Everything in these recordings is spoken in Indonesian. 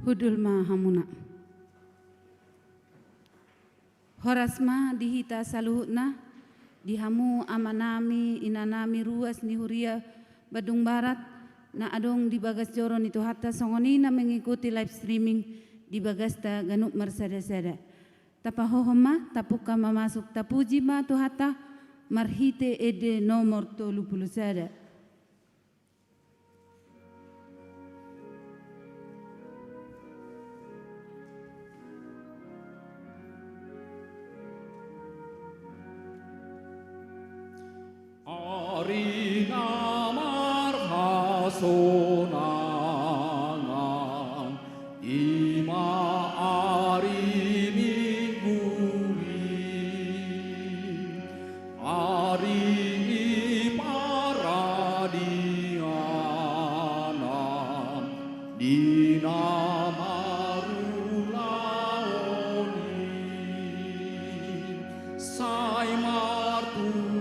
Hudulma hamuna. Horasma dihita saluhutna dihamu amanami inanami ruas ni huria Badung Barat na adong di bagas joron itu hatta songoni na mengikuti live streaming di bagasta ganuk marsada-sada. Tapahohoma tapuka mamasuk tapuji ma tu hatta marhite ede nomor 30 sada. Arina marhasonangan ima ari mingguin ari paradianan dina marulaoni sai martua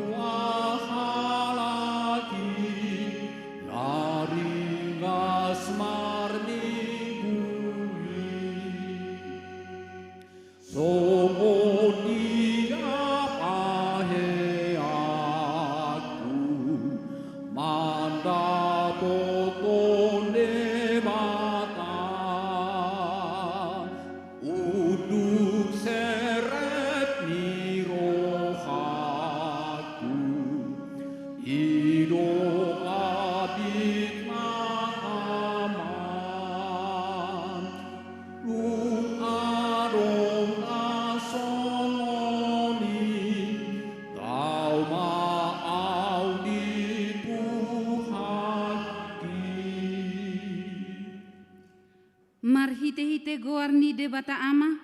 marhite-hite goarni de bata ama,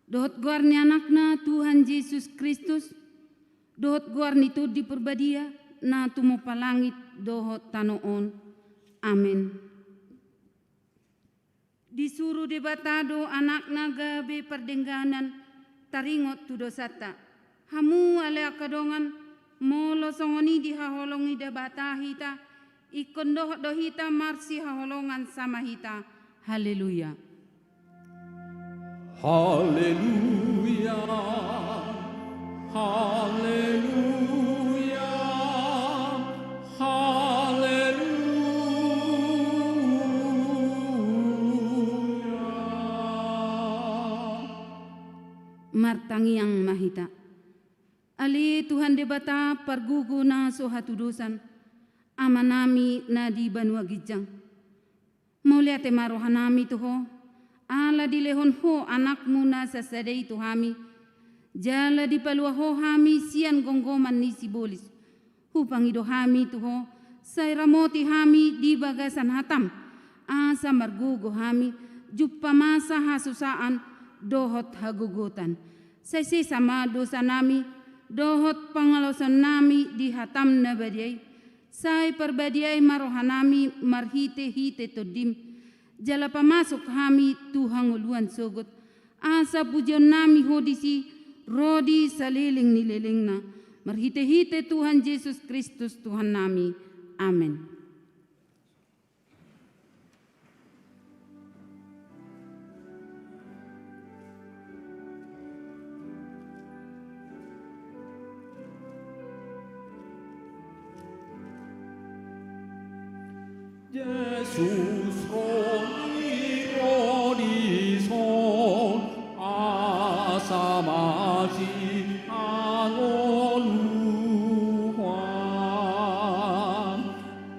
dohot goarni anakna Tuhan Yesus Kristus, dohot goarni tu di perbadia, na tumo palangit dohot tanoon. Amin. Disuruh de batado anakna gabe perdengganan, taringot tu dosata. Hamu ale akadongan, molo songoni di haholongi de bata hita, ikon dohot dohita marsi haholongan sama hita. Haleluya. Haleluya. Haleluya. Haleluya. Martangiang mahita. Ali Tuhan debata pargugu na sohatudusan. Amanami na di banua gijang. Mulia te marohanami tuho, ala di lehon ho anakmu na sasadai tuhami, jala di palua ho hami sian gonggoman ni sibolis, hupangido hami tuho, sayramoti hami di bagasan hatam, asa margugo hami, juppa masa hasusaan, dohot hagugutan, saysi sama dosa nami, dohot pangalosan nami di hatam na badiai, sai perbadiai marohanami marhite-hite todim jala pamasuk hami Tuhan uluan sogot asa pujian nami hodisi rodi saliling nilelingna marhite-hite Tuhan Yesus Kristus Tuhan nami. Amin. Yesus rodison asamasi angoluhan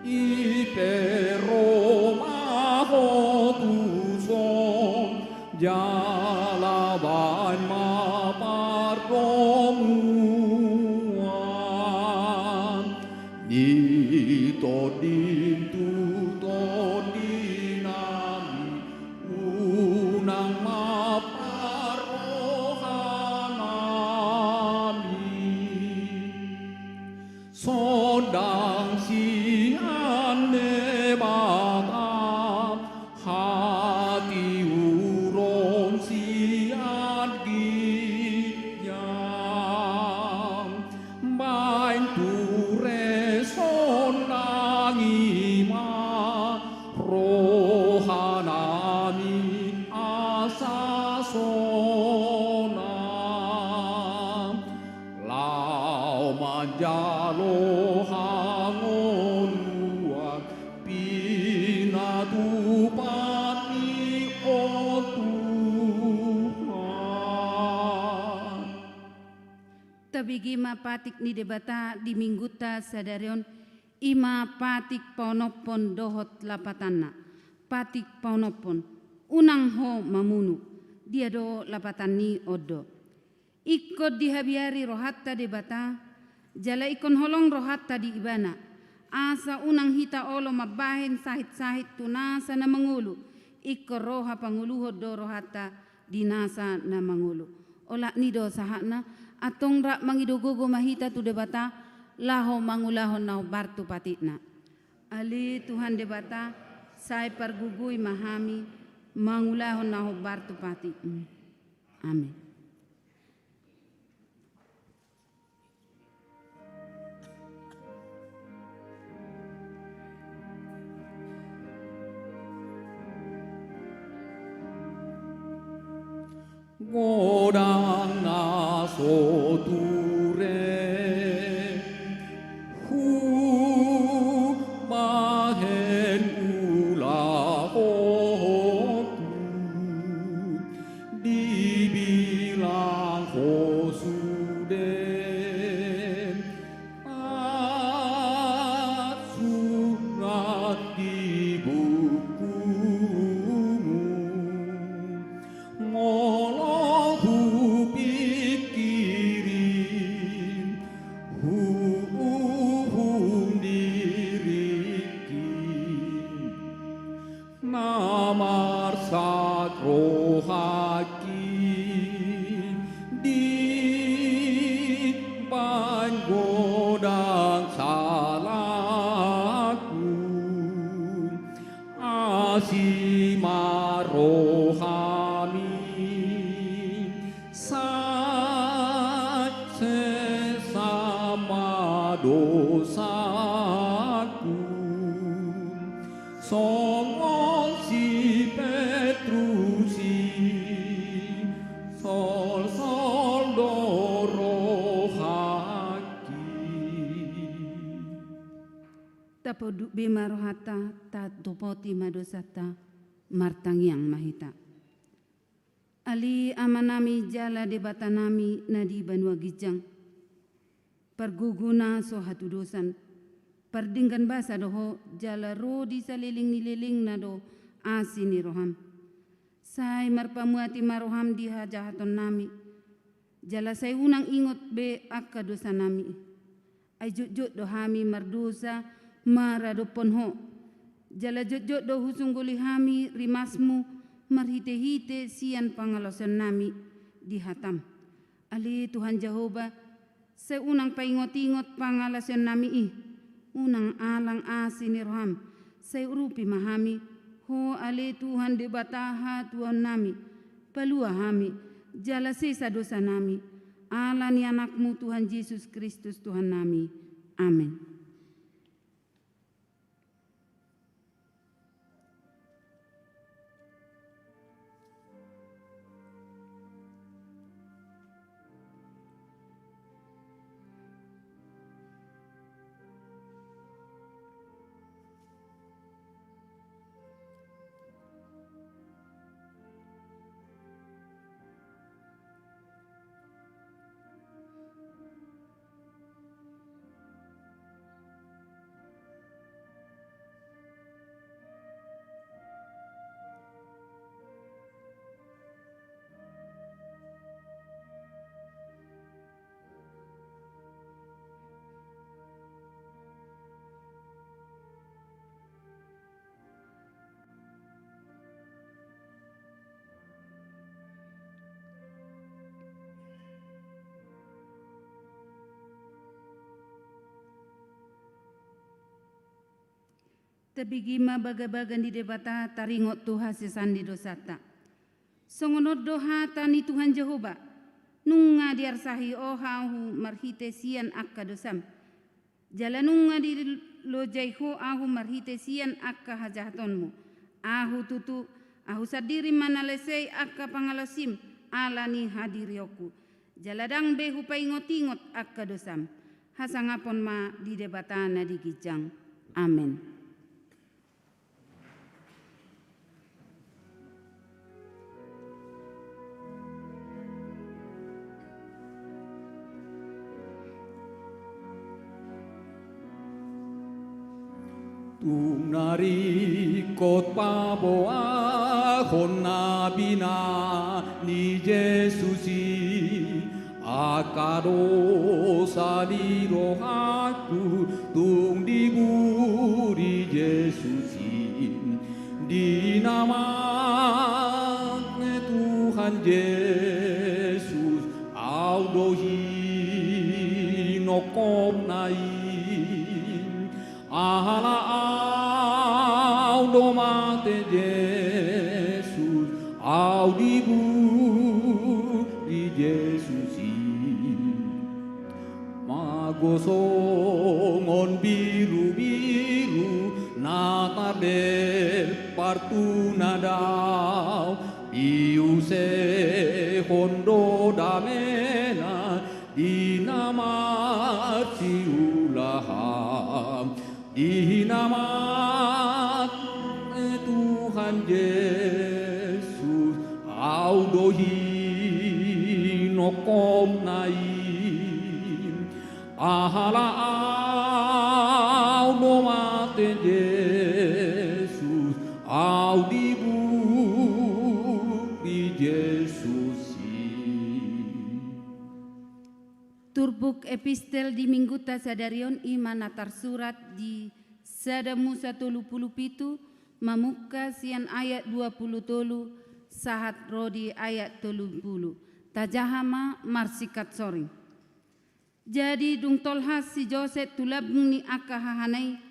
ipero mahotuson jalaban maparromuan nito dintu rohanami alohangonuak pinatupani o Tuhan. Tabigi mapatik ni debata di mingguta sadarion ima patik paunopon dohot lapatanna. Patik paunopon unang ho mamunu dia do lapatan ni odo. Ikut dihabiari rohatta debata jala ikon holong rohatta di ibana. Asa unang hita olo mabahen sahit-sahit tunasa na mangulu. Ikon roha panguluho do rohatta dinasa na mangulu. Ola ni do sahana atong ra mangidogogo mahita tu debata laho mangulahon na bartu patikna. Ali Tuhan debata sai pergugui mahami mangulahon na bartu patik. Amin. Ngodang naso ture hu mahen ulahoku dibilang hosuden surat di bukumu Namar sakro haki di panggodang salaku asimarohami sesama dosaku Songol si Petrusi sol dorohaki Tapoduk bima rohata ta tupoti madosata martangiang mahita. Ali amanami jala debatanami nadi banua gijang. Perguguna so hatudosan. Perdinggan basa doho jala rodi saliling nililing nado asini roham. Sai marpamuati maroham diha jahaton nami. Jala sai unang ingot be akka dosa nami. Ai jujut dohami mardosa marado ponho. Jala jujut do husungguli hami rimasmu marhite-hite sian pangalosan nami dihatam. Ali Tuhan Jehovah sai unang paingot-ingot pangalasan nami ih. Unang alang asini roham say urupi mahami ho ale Tuhan debataha Tuhan nami palua hami jala sisa dosa nami ala ni anakmu Tuhan Yesus Kristus Tuhan nami amin. Tabigima baga-bagan di debata taringot Tuhan sesandi dosata. Songonot doha tani Tuhan Jehovah. Nunga diarsahi ohahu marhite sian akka dosam. Jalanunga di lojaiho ahu marhite sian akka hajahatonmu. Ahu tutu, ahu sadiri manalesei akka pangalasim alani hadirioku. Jaladang behu paingot-ingot akka dosam. hasangapon ma di debata na di kijang. Amen. Tung narikot paboa kon nabina ni Yesusi akado saliro aku tung diburi Yesusi di nama Tuhan Yesus audohi nokom nai ala audo mate Jesus audibu di Jesusi magosongon biru-biru natade partunadau iuse hondo damena dinamat siulaham di nama Tuhan Yesus audohi nokom naim ahala audo mate Yesus audibu di Yesusi. Turbuk epistel di minggu tasadarion iman atar surat di sada Musa 30 pitu mamuka sian ayat 20 tolu sahat rodi ayat 30 tajahama marsikat soring. Jadi dung tolhas si Joseph tulabung ni akahahanai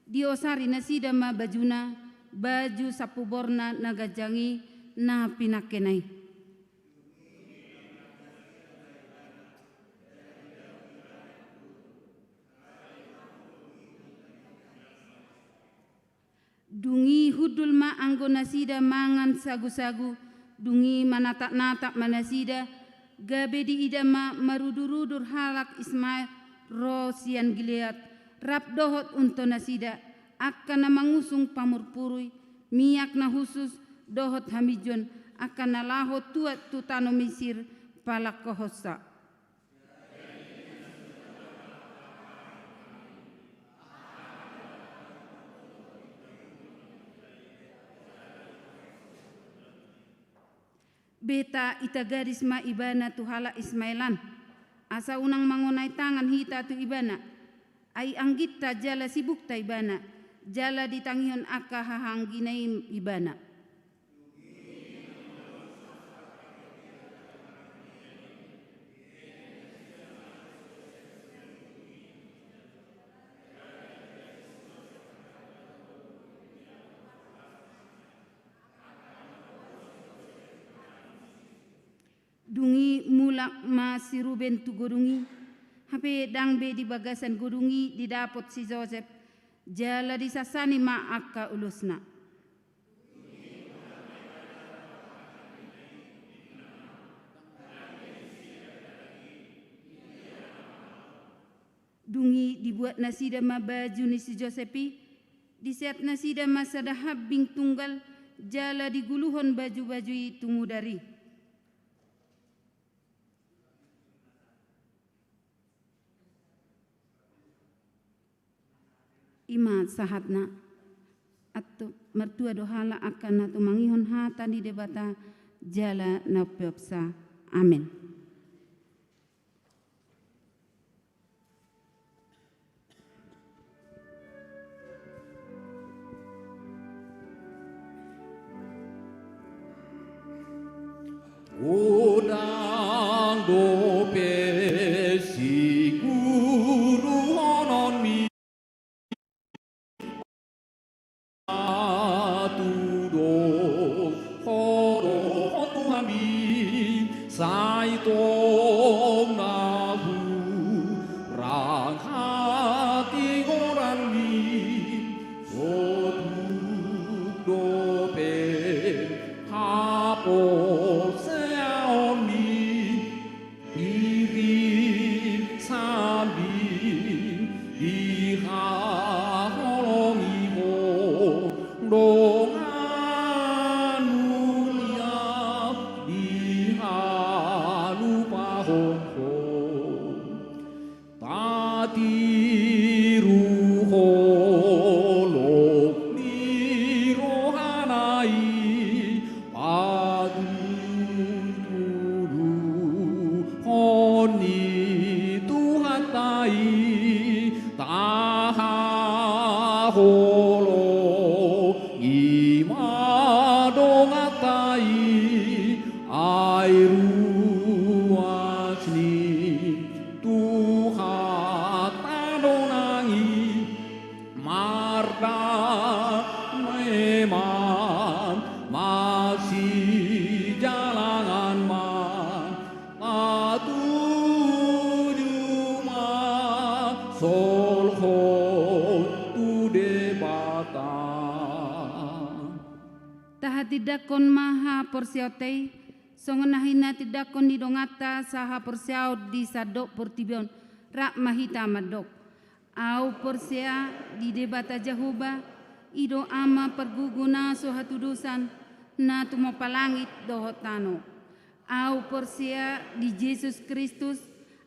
diosari nasida ma bajuna baju sapuborna nagajangi na pinakenai. Dungi hudul ma anggo nasida mangan sagu-sagu, dungi manatak-natak manasida, gabe di idama marudur-udur halak Ismail, rosian Gilead, rap dohot unto nasida, akan na mangusung pamurpurui, miak na husus dohot hamijon, akan na lahot tuat tutano Mesir palak kohosa. Beta ita gadis ma ibana tu hala Ismailan. Asa unang mangunay tangan hita tu ibana. Ay anggita jala sibuk ta ibana. Jala ditangion aka hahangginay ibana. Dungi mulak ma si Ruben tu godungi, hape dang be di bagasan godungi didapot si Joseph, jala disasani ma akka ulusna. Dungi dibuat nasida ma baju ni si Josephi, disiat nasida ma sadahab bing tunggal, jala diguluhon baju-baju tungu dari. Ima sahatna atau mertua dohala akan atau mangihon hata di debata jala na piopsa. Amin. Udang dope si guru honon mi atudo horo Tuhan mi sai holo imadongatai airuasni Tuhan adonangi marda memang masih jalangan man atujuma solho tu debatan Taha tidakon maha porsiotei, songonahina tidakon didongata saha porsiaut di sadok portibion, rak mahita madok. Au porsia di debata Jehovah, ido ama perguguna sohatudusan, na tumopalangit dohotano. Au porsia di Yesus Kristus,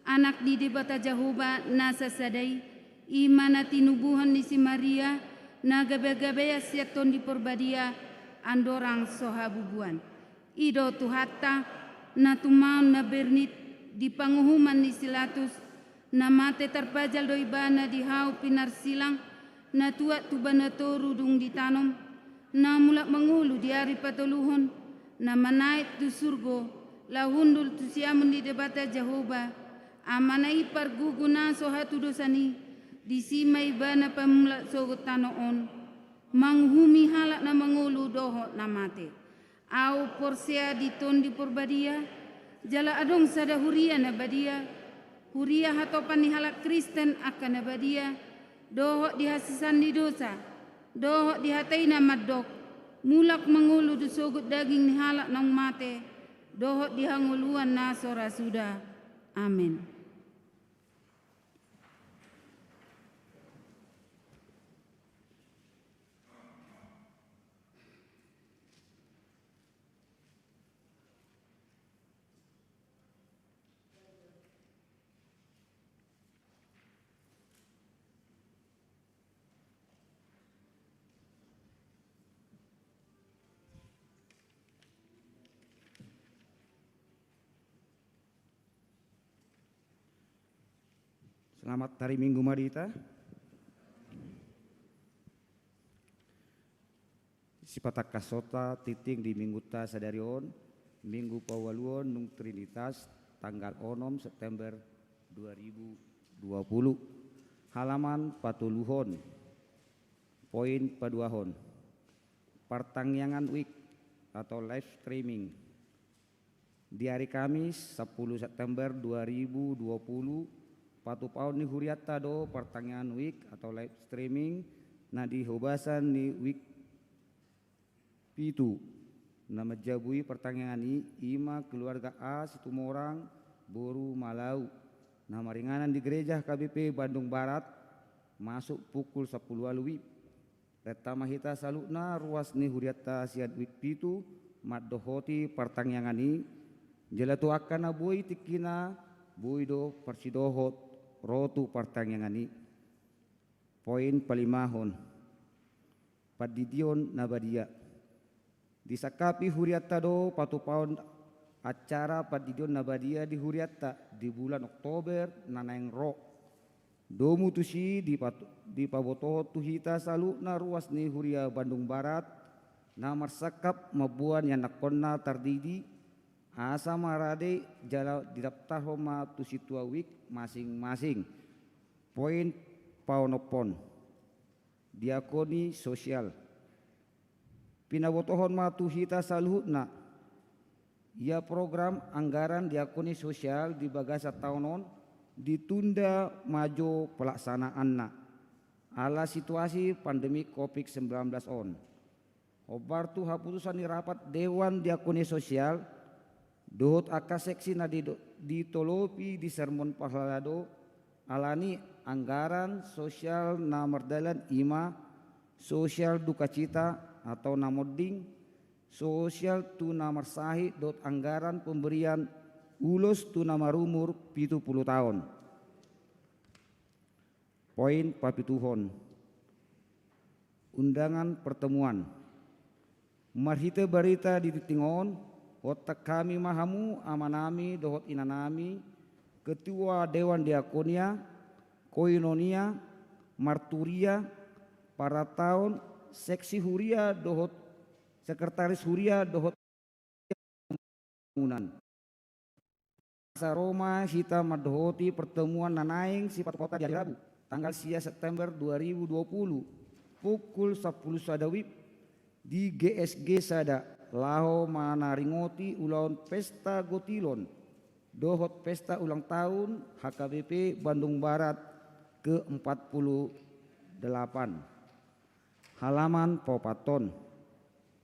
anak di debata Jehovah na sasadai, imana tinubuhan ni si Maria, na gabe-gabe siaton di porbadia, andorang sohabubuan. Ido tuhata na tumaun na bernit di panguhuman ni silatus na mate terpajal do ibana di hau pinar silang na tuat tubana toru dung ditanom na mulak mengulu di hari patoluhon na manait tu surgo la hundul tu siamun di debata Jehovah amanai parguguna sohatu dosani di sima ibana pamulak sogot tanoon manghumi halak na mengulu dohot na mate au porsia diton di porbadia jala adong sada huria na badia huria hatopan ni halak Kristen akan na badia dohot dihasisan di dosa dohot dihatai na madok mulak mengulu du sogut daging ni halak nang mate dohot dihanguluan na sora sudah amin. Selamat hari Minggu Marita. Sipatak kasota titing di Minggu ta sadarion Minggu pawaluon nung Trinitas tanggal 6 September 2020 halaman patuluhon poin paduahon pertangyangan week atau live streaming di hari Kamis 10 September 2020 patu paun ni huriata do pertanyaan week atau live streaming na di hobasan ni week pitu na majabui pertanyaan ni ima keluarga A situmorang boru malau na maringanan di gereja KBP Bandung Barat masuk pukul 10 alwi reta mahita salutna ruas ni huriata siad week pitu maddohoti pertanyaan ni jelatu akan abui tikina buido persidohot rotu pertanyaan ini poin palimahon padidion nabadia disakapi huriata do patu paun acara padidion nabadia di huriata di bulan Oktober nanaeng ro domu tusi di pabotoho tuhita salu na ruas ni huria Bandung Barat na marsakap mabuan yang nakonna tardidi asa marade jala didaftar homa tu situa week masing-masing poin paunopon diakoni sosial pinabotohon ma tu hita saluhutna ia program anggaran diakoni sosial di bagasa tahunon ditunda maju pelaksanaanna ala situasi pandemi COVID-19 on obar tu haputusan di rapat dewan diakoni sosial dohot aka seksi na ditolopi di sermon pahalado alani anggaran sosial na mardalan ima sosial duka cita atau namoding sosial tu namar sahi dot anggaran pemberian ulos tu namar umur 70 tahun poin papituhon undangan pertemuan marhite barita di titingon otak kami mahamu amanami dohot inanami ketua Dewan Diakonia Koinonia Marturia para tahun seksi huria dohot sekretaris huria dohot bangunan. Masa Roma kita madohoti pertemuan nanaing sifat kota di hari Rabu tanggal 10 September 2020 pukul 10 sadawib di GSG Sada laho manaringoti ulang pesta gotilon dohot pesta ulang tahun HKBP Bandung Barat ke-48 halaman Popaton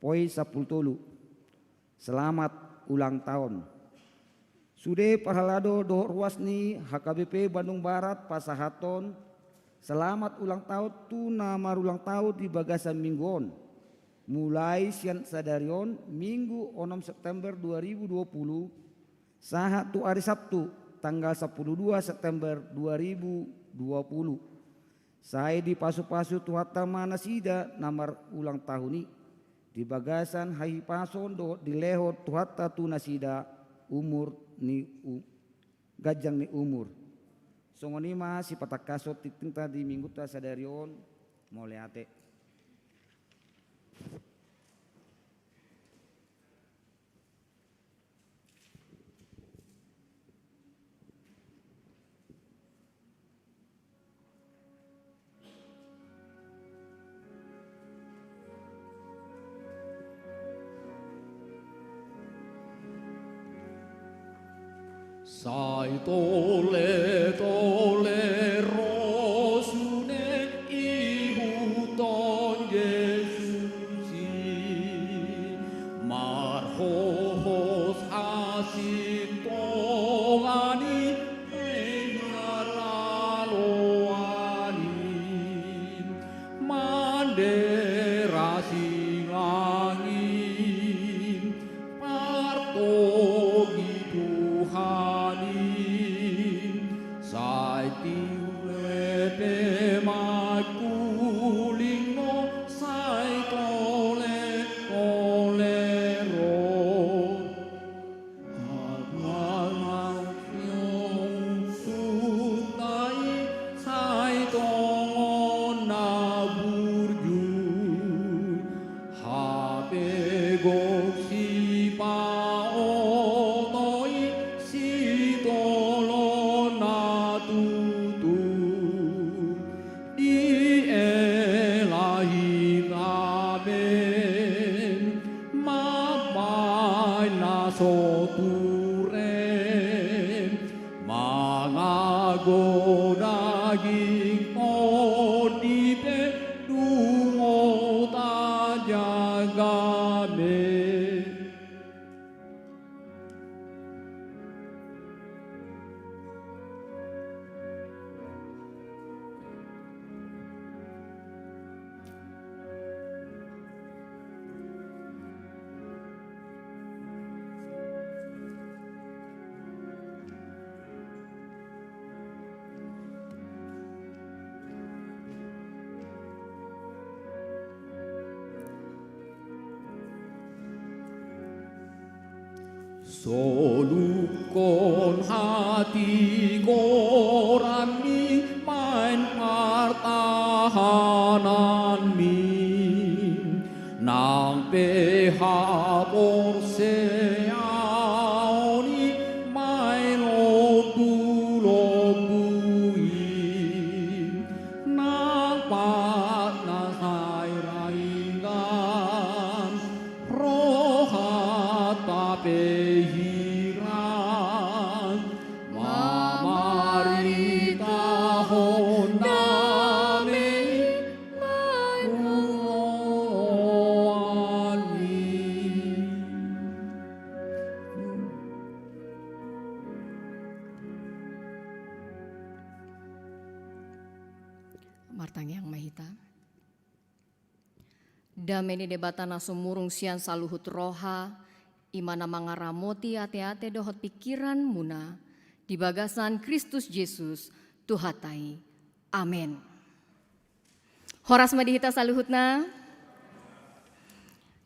Poi 10 selamat ulang tahun. Sude parhalado dohor ruasni HKBP Bandung Barat pasahaton selamat ulang tahun tu nama ulang tahun di bagasan mingguon mulai sian sadarion minggu 6 September 2020 sahat tu hari Sabtu tanggal 12 September 2020 saya di pasu-pasu tuhata manasida namar ulang tahun ni di bagasan hai pason do di leho tuhata tu nasida umur ni gajang ni umur songonima si patakaso titinta di minggu ta sadarion moleate. Sai tole tole rosune ihuton Yesusi marhos asin tongani engaraloani mandera singangin partogi Tuhan Solukon hati gorami main pertahanan min nang pehapor seaoni main lobui nang patna sai raingan rohata pehiran mamarita hondame Martang yang mahita. Dameni debatana sumurung sian saluhut roha, imana mangaramoti ate-ate dohot pikiran muna, di bagasan Kristus Yesus Tuhatai. Amin. Horas madihita saluhutna.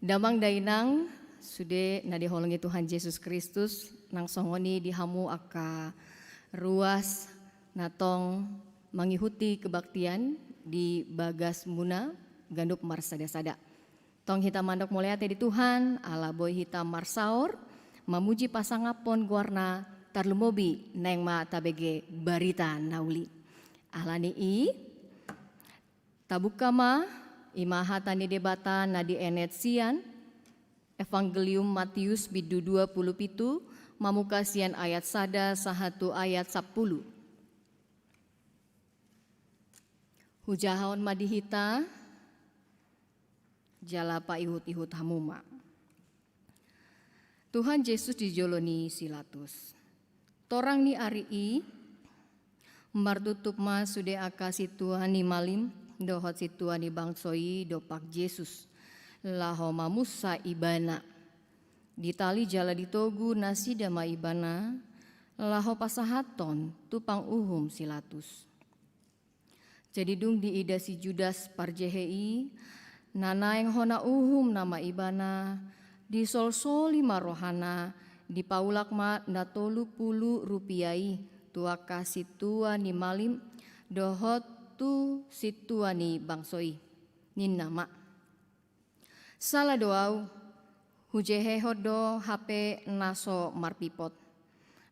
Damang dainang sude nadi holongi Tuhan Yesus Kristus nang songoni dihamu aka ruas natong mengikuti kebaktian di bagas muna gandup marsada-sada. Tong hita mandok mulia di Tuhan, ala boy hita marsaur, memuji pasangapon guarna tarlumobi neng ma tabege barita nauli. Alani i tabukama imahata ni debata nadi enet sian Evangelium Matius bidu 27 mamuka sian ayat sada sahatu ayat 10. Hujahaon madihita jalapa ihut-ihut hamuma. Tuhan Yesus dijoloni silatus. Torang ni ari i martutup ma sude aka situan ni malim dohot situan ni bangsoi dopak Yesus. Laho mamusa ibana. Ditali jala ditogu nasi dama ibana. Laho pasahaton tupang uhum silatus. Jadi dung di ida si Judas parjehei. Nana yang hona uhum nama ibana, di sol-soli marohana, di paulak ma na 30 rupiai, tua kasih tua ni malim, dohot tu situa ni bangsoi, nin nama. Salah doau, hujehe hodo HP naso marpipot,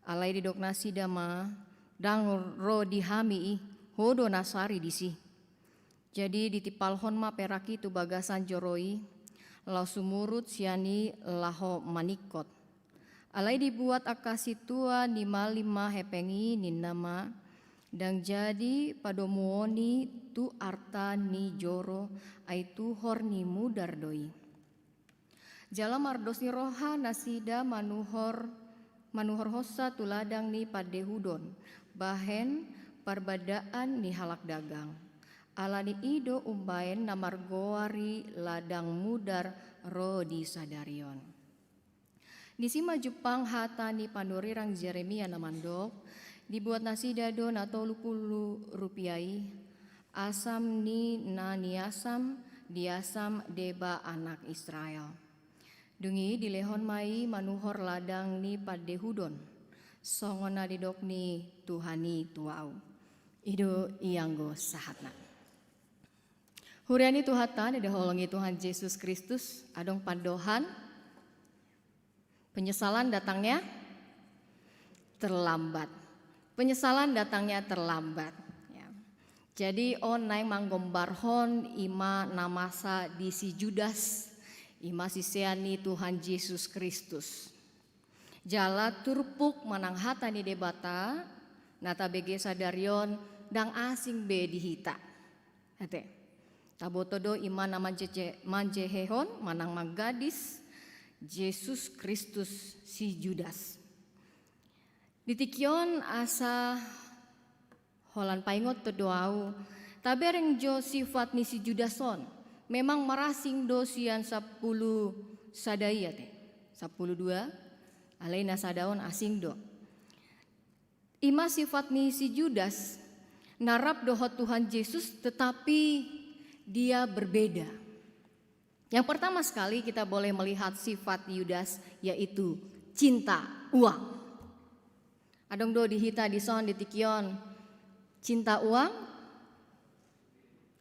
alai di dok nasi dama, dang ro dihami hodo nasari disi. Jadi ditipalhon ma peraki tu bagasan joroi, lau sumurut siani laho manikot. Alai dibuat akasi tua ni malima hepengi ni nama, dan jadi padomuoni tu arta ni joro aitu horni mudar doi. Jala mardos ni roha nasida manuhor hosa tu ladang ni padehudon, bahen parbadaan ni halak dagang. Alani ido umbaen namargoari ladang mudar rodi sadarion. Disima Jepang hatani pandorirang Jeremia namandok, dibuat nasi dado na 30 rupiai, asam ni naniasam diasam deba anak Israel. Dungi dilehon mai manuhor ladang ni padehudon, songona didok ni Tuhani tuau. Ido ianggo sahatna. Huriani Tuhatan ada holongi Tuhan Yesus Kristus adong pandohan penyesalan datangnya terlambat. Penyesalan datangnya terlambat. Ya. Jadi onai manggombarhon ima namasa di si Judas ima siseani Tuhan Yesus Kristus. Jala turpuk manang hatani debata nata bege sadarion dang asing be dihita. Hate. Tabotodo ima nama manjehehon manang magadis Yesus Kristus si Judas. Ditikyon asa holan paingot tedoau tabereng jo sifat ni si Judason memang marasing dosian 10 sadaya te 12 alaina sadaon asing do. Ima sifat ni si Judas narap dohot Tuhan Yesus tetapi dia berbeda. Yang pertama sekali kita boleh melihat sifat Yudas yaitu cinta uang. Adong do dihita di son ditikyon cinta uang.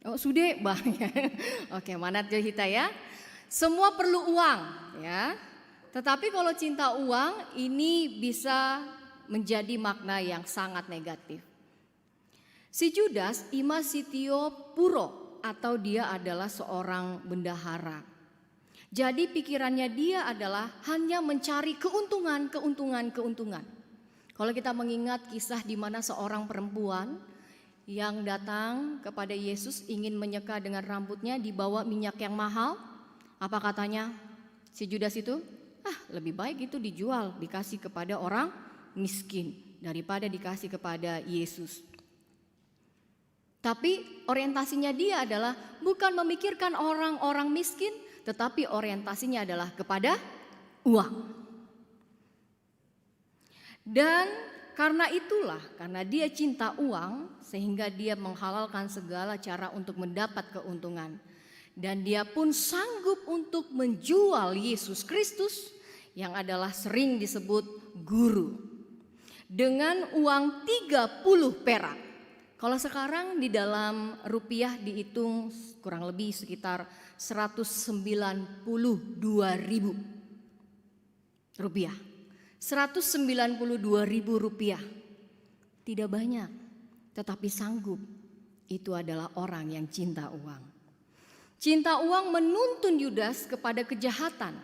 Oh sude bang ya. Oke manat dihita ya. Semua perlu uang ya. Tetapi kalau cinta uang ini bisa menjadi makna yang sangat negatif. Si Judas ima sitio puro atau dia adalah seorang bendahara. Jadi pikirannya dia adalah hanya mencari keuntungan. Kalau kita mengingat kisah di mana seorang perempuan yang datang kepada Yesus ingin menyeka dengan rambutnya dibawa minyak yang mahal, apa katanya si Judas itu? Lebih baik itu dijual, dikasih kepada orang miskin daripada dikasih kepada Yesus. Tapi orientasinya dia adalah bukan memikirkan orang-orang miskin, tetapi orientasinya adalah kepada uang. Dan karena itulah, karena dia cinta uang, sehingga dia menghalalkan segala cara untuk mendapat keuntungan. Dan dia pun sanggup untuk menjual Yesus Kristus yang adalah sering disebut guru. Dengan uang 30 perak. Kalau sekarang di dalam rupiah dihitung kurang lebih sekitar 192.000 rupiah. 192.000 rupiah. Tidak banyak, tetapi sanggup. Itu adalah orang yang cinta uang. Cinta uang menuntun Yudas kepada kejahatan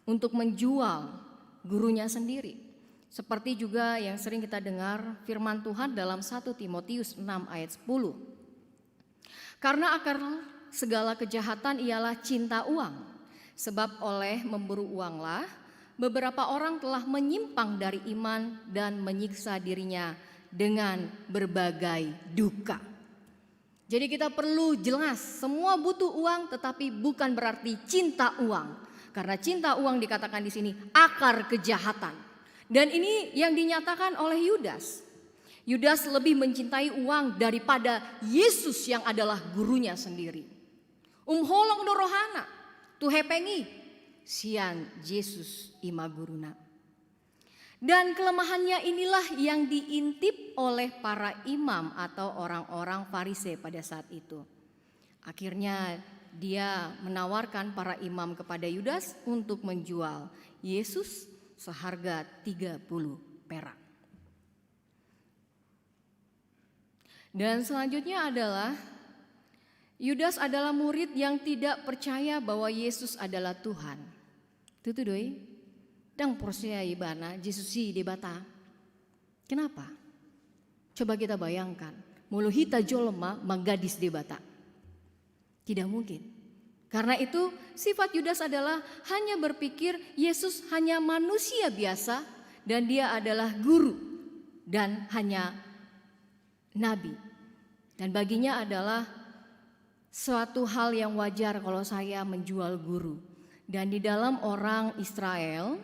untuk menjual gurunya sendiri. Seperti juga yang sering kita dengar firman Tuhan dalam 1 Timotius 6 ayat 10. Karena akar segala kejahatan ialah cinta uang. Sebab oleh memburu uanglah beberapa orang telah menyimpang dari iman dan menyiksa dirinya dengan berbagai duka. Jadi kita perlu jelas, semua butuh uang tetapi bukan berarti cinta uang. Karena cinta uang dikatakan di sini akar kejahatan. Dan ini yang dinyatakan oleh Yudas. Yudas lebih mencintai uang daripada Yesus yang adalah gurunya sendiri. Holong dorohana, tuhepengi, sian Yesus ima guruna. Dan kelemahannya inilah yang diintip oleh para imam atau orang-orang Farisi pada saat itu. Akhirnya dia menawarkan para imam kepada Yudas untuk menjual Yesus seharga 30 perak. Dan selanjutnya adalah Yudas adalah murid yang tidak percaya bahwa Yesus adalah Tuhan. Tutu doi, dang percaya ibana Yesus si debata. Kenapa? Coba kita bayangkan, mulu hita jolema manggadis debata. Tidak mungkin. Karena itu sifat Yudas adalah hanya berpikir Yesus hanya manusia biasa dan dia adalah guru dan hanya nabi. Dan baginya adalah suatu hal yang wajar kalau saya menjual guru. Dan di dalam orang Israel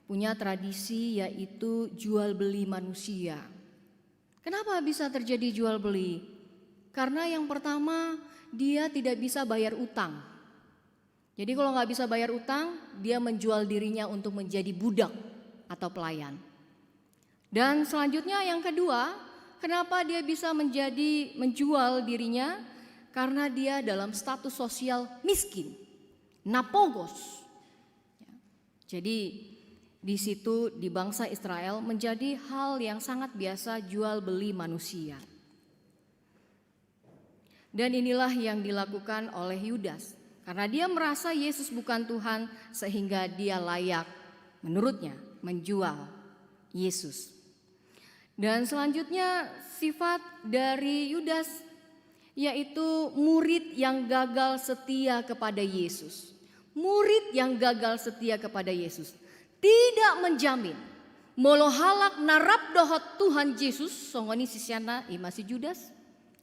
punya tradisi yaitu jual beli manusia. Kenapa bisa terjadi jual beli? Karena yang pertama dia tidak bisa bayar utang. Jadi kalau nggak bisa bayar utang, dia menjual dirinya untuk menjadi budak atau pelayan. Dan selanjutnya yang kedua, kenapa dia bisa menjual dirinya? Karena dia dalam status sosial miskin, napogos. Jadi di situ di bangsa Israel menjadi hal yang sangat biasa jual beli manusia. Dan inilah yang dilakukan oleh Yudas. Karena dia merasa Yesus bukan Tuhan sehingga dia layak menurutnya menjual Yesus. Dan selanjutnya sifat dari Yudas yaitu murid yang gagal setia kepada Yesus. Murid yang gagal setia kepada Yesus tidak menjamin molohalak narap dohot Tuhan Yesus songoni sisyana imasi Judas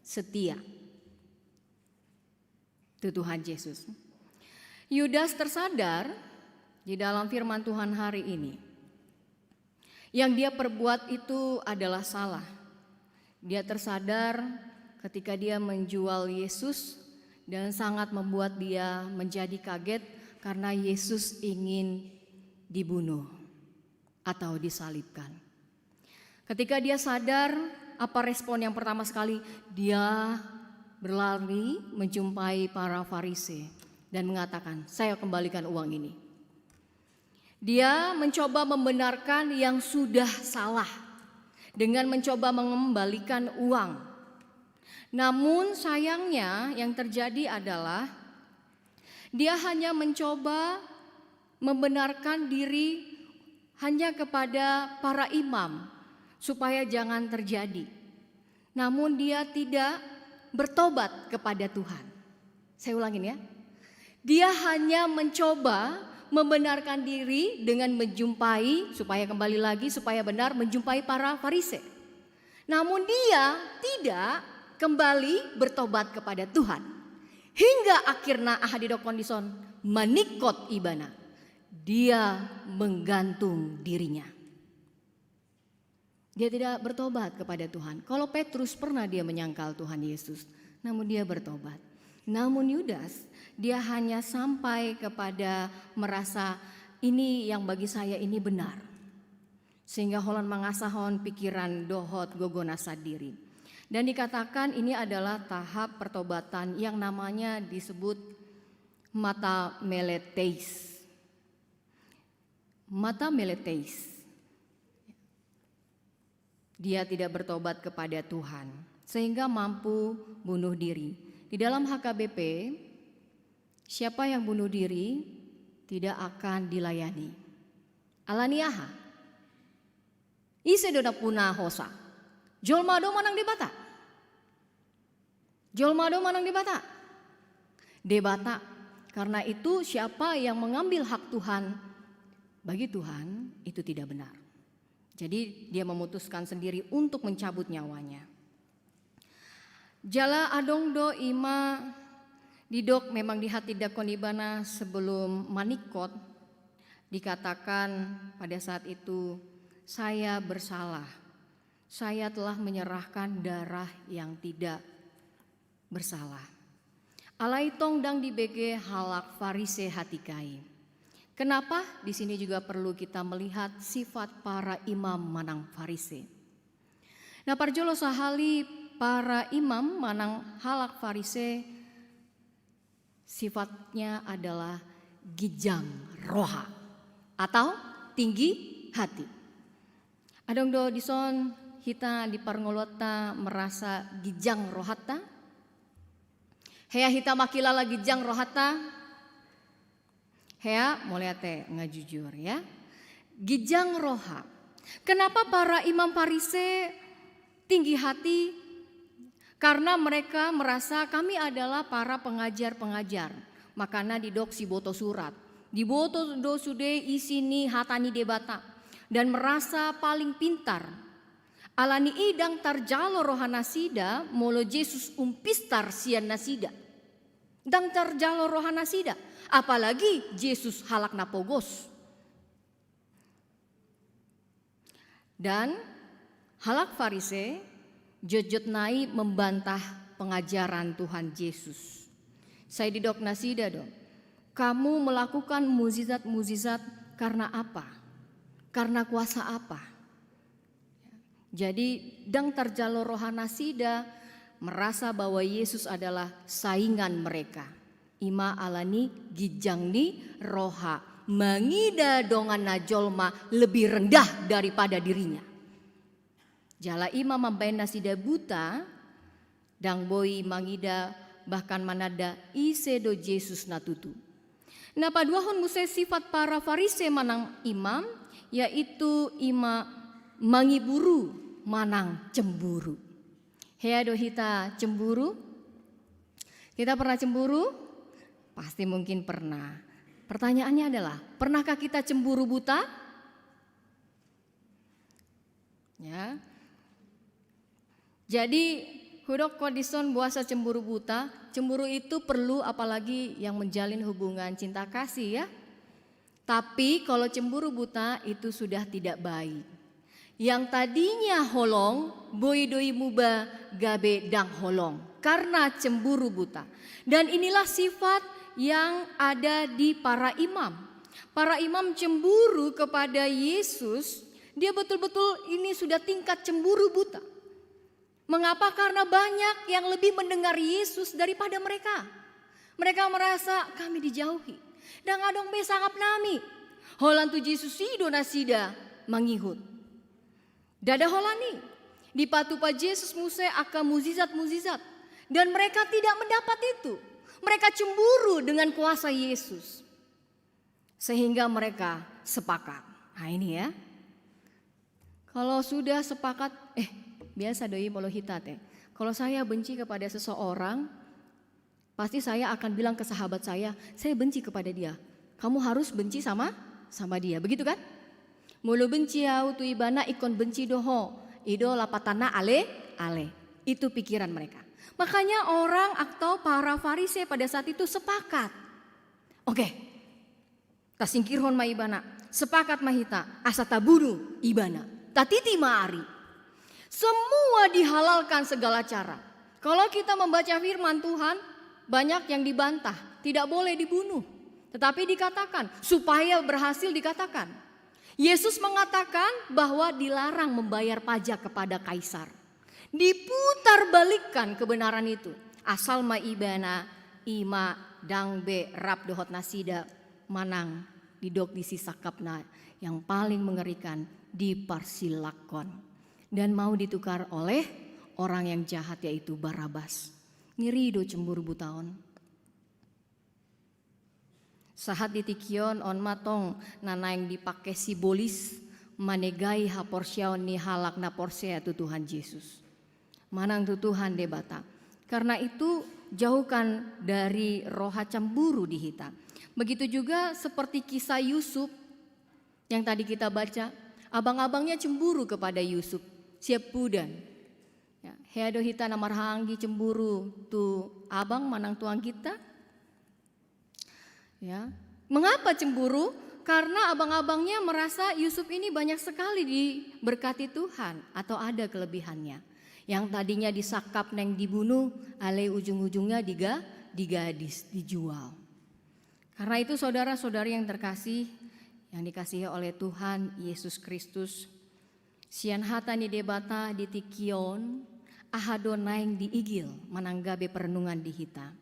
setia. Tuhan Yesus. Yudas tersadar di dalam firman Tuhan hari ini. Yang dia perbuat itu adalah salah. Dia tersadar ketika dia menjual Yesus dan sangat membuat dia menjadi kaget karena Yesus ingin dibunuh atau disalibkan. Ketika dia sadar, apa respon yang pertama sekali? Dia berlari menjumpai para Farisi dan mengatakan, saya kembalikan uang ini. Dia mencoba membenarkan yang sudah salah dengan mencoba mengembalikan uang. Namun sayangnya yang terjadi adalah dia hanya mencoba membenarkan diri hanya kepada para imam supaya jangan terjadi. Namun dia tidak bertobat kepada Tuhan. Saya ulangin ya. Dia hanya mencoba membenarkan diri dengan menjumpai supaya kembali lagi supaya benar menjumpai para Farisi. Namun dia tidak kembali bertobat kepada Tuhan. Hingga akhirnya ahadidok kondison manikot ibana. Dia menggantung dirinya. Dia tidak bertobat kepada Tuhan. Kalau Petrus pernah dia menyangkal Tuhan Yesus, namun dia bertobat. Namun Yudas, dia hanya sampai kepada merasa ini yang bagi saya ini benar. Sehingga holan mangasahon pikiran dohot gogona sadiri. Dan dikatakan ini adalah tahap pertobatan yang namanya disebut metameletheis. Metameletheis. Dia tidak bertobat kepada Tuhan sehingga mampu bunuh diri. Di dalam HKBP, siapa yang bunuh diri tidak akan dilayani. Alaniaha. Ise doda punah hosa. Jolmado manang debata. Jolmado manang debata. Debata. Karena itu siapa yang mengambil hak Tuhan bagi Tuhan itu tidak benar. Jadi dia memutuskan sendiri untuk mencabut nyawanya. Jala adongdo ima didok memang di hati dakon ibana sebelum manikot, dikatakan pada saat itu, saya bersalah. Saya telah menyerahkan darah yang tidak bersalah. Alaitong dang di BG halak Farise hatikai. Kenapa? Di sini juga perlu kita melihat sifat para imam manang Farise. Nah, parjolo sahali para imam manang halak Farise sifatnya adalah gijang roha atau tinggi hati. Adong do dison hita di parngolota merasa gijang rohata. Hea hita makilala gijang rohata. Hea mulai teh ngajujur ya. Gijang roha. Kenapa para imam Farise tinggi hati? Karena mereka merasa kami adalah para pengajar-pengajar. Makanya didok si boto surat. Di boto do sude isini hatani debata. Dan merasa paling pintar. Alani idang tarjalo rohana sida molo Yesus umpistar sian nasida. Dang tarjalo rohana sida. Apalagi Yesus halak napogos. Dan halak Farise jojot nai membantah pengajaran Tuhan Yesus. Saya didok nasida dong. Kamu melakukan mukjizat-mukjizat karena apa? Karena kuasa apa? Jadi dang terjalo rohana sida merasa bahwa Yesus adalah saingan mereka. Ima alani gijangni roha mangida dongan najolma lebih rendah daripada dirinya. Jala ima mambaina sida buta dang boi mangida bahkan manada isedo Yesus natutu. Nah paduahon muse sifat para Farise manang imam yaitu ima mangiburu manang cemburu. Heado hita cemburu? Kita pernah cemburu? Pasti mungkin pernah. Pertanyaannya adalah, pernahkah kita cemburu buta? Ya. Jadi hudok kodison buasa cemburu buta. Cemburu itu perlu apalagi yang menjalin hubungan cinta kasih ya. Tapi kalau cemburu buta itu sudah tidak baik. Yang tadinya holong, boidoi muba gabe dang holong. Karena cemburu buta. Dan inilah sifat yang ada di para imam. Para imam cemburu kepada Yesus, dia betul-betul ini sudah tingkat cemburu buta. Mengapa? Karena banyak yang lebih mendengar Yesus daripada mereka. Mereka merasa kami dijauhi. Dan adong besangap nami. Holan tu Yesus sido nasida mangihut. Dada holani. Dipatu pa Yesus muse akan muzizat-muzizat. Dan mereka tidak mendapat itu. Mereka cemburu dengan kuasa Yesus. Sehingga mereka sepakat. Nah ini ya. Kalau sudah sepakat, biasa doi molo hitate. Kalau saya benci kepada seseorang, pasti saya akan bilang ke sahabat saya benci kepada dia. Kamu harus benci sama dia. Begitu kan? Molo benci au tu ibana ikon benci doho. Ido lapatana ale. Itu pikiran mereka. Makanya orang atau para Farise pada saat itu sepakat. Oke, tasingkirhon ma ibana. Sepakat mahita, asata bunuh ibana. Tatiti maari. Semua dihalalkan segala cara. Kalau kita membaca firman Tuhan, banyak yang dibantah. Tidak boleh dibunuh. Tetapi dikatakan, supaya berhasil dikatakan. Yesus mengatakan bahwa dilarang membayar pajak kepada kaisar. Diputar balikkan kebenaran itu. Asal ma ibana ima dangbe rap dohot nasida manang didok di sisakapna yang paling mengerikan diparsilakon dan mau ditukar oleh orang yang jahat yaitu Barabas. Ngiri do cemburu butaon. Sahat ditikion on matong nana yang dipakai simbolis manegai haporsyaon ni halak na porsea tu Tuhan Yesus. Manang tu Tuhan debata. Karena itu jauhkan dari roh cemburu di hita. Begitu juga seperti kisah Yusuf yang tadi kita baca. Abang-abangnya cemburu kepada Yusuf. Siap pudan. Ya, heado hita namar hanggi cemburu tu abang manang tuang kita. Ya, mengapa cemburu? Karena abang-abangnya merasa Yusuf ini banyak sekali diberkati Tuhan atau ada kelebihannya. Yang tadinya disakap neng dibunuh, ale ujung-ujungnya digadis, dijual. Karena itu saudara-saudari yang terkasih, yang dikasihi oleh Tuhan Yesus Kristus, sian hata ni debata di tikion, ahado naeng di igil, mananggabe perenungan di hita.